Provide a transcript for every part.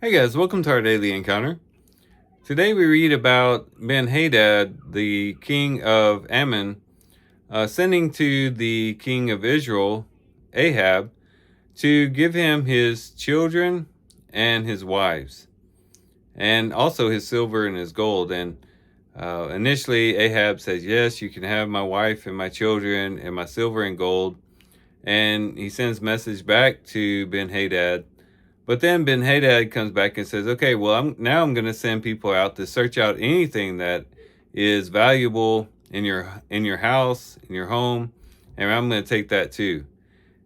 Hey guys, welcome to our daily encounter. Today we read about Ben-Hadad, the king of Ammon, sending to the king of Israel, Ahab, to give him his children and his wives, and also his silver and his gold. And initially Ahab says, yes, you can have my wife and my children and my silver and gold. And he sends message back to Ben-Hadad. But then Ben-Hadad comes back and says, okay, well, I'm going to send people out to search out anything that is valuable in your house, in your home, and I'm going to take that too.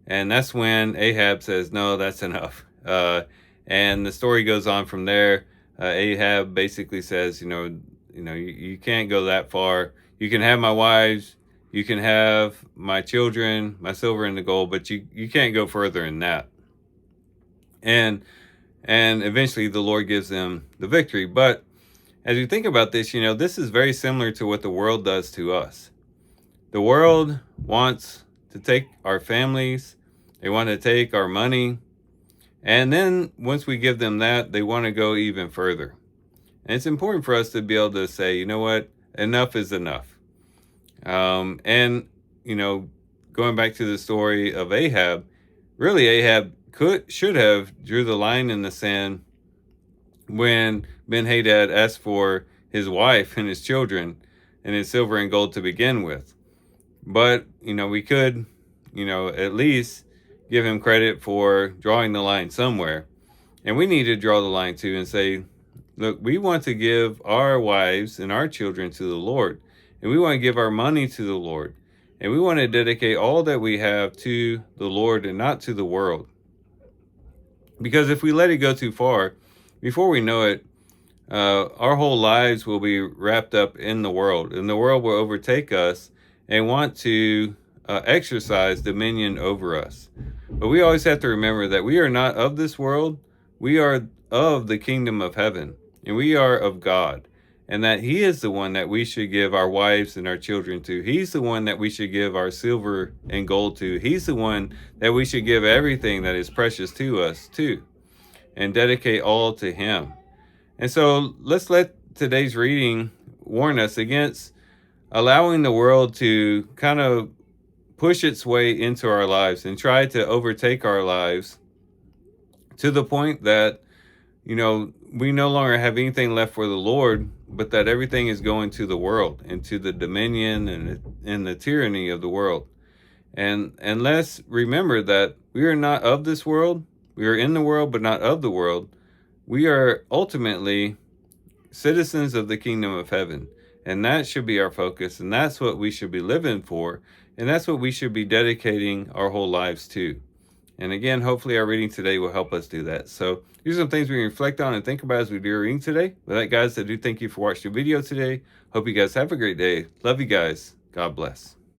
And that's when Ahab says, no, that's enough. And the story goes on from there. Ahab basically says, you can't go that far. You can have my wives, you can have my children, my silver and the gold, but you can't go further than that. And eventually the Lord gives them the victory. But as you think about this, this is very similar to what the world does to us. The world wants to take our families, they want to take our money, and then once we give them that, they want to go even further. And it's important for us to be able to say, you know what, enough is enough. Going back to the story of Ahab, really Ahab should have drew the line in the sand when Ben-Hadad asked for his wife and his children and his silver and gold to begin with. But, we could, at least give him credit for drawing the line somewhere. And we need to draw the line too and say, look, we want to give our wives and our children to the Lord. And we want to give our money to the Lord. And we want to dedicate all that we have to the Lord and not to the world. Because if we let it go too far, before we know it, our whole lives will be wrapped up in the world. And the world will overtake us and want to exercise dominion over us. But we always have to remember that we are not of this world. We are of the kingdom of heaven. And we are of God. And that He is the one that we should give our wives and our children to. He's the one that we should give our silver and gold to. He's the one that we should give everything that is precious to us to. And dedicate all to Him. And so let's let today's reading warn us against allowing the world to kind of push its way into our lives and try to overtake our lives to the point that, we no longer have anything left for the Lord, but that everything is going to the world and to the dominion and the tyranny of the world. And let's remember that we are not of this world. We are in the world, but not of the world. We are ultimately citizens of the kingdom of heaven. And that should be our focus. And that's what we should be living for. And that's what we should be dedicating our whole lives to. And again, hopefully our reading today will help us do that. So these are some things we can reflect on and think about as we do our reading today. With that, guys, I do thank you for watching the video today. Hope you guys have a great day. Love you guys. God bless.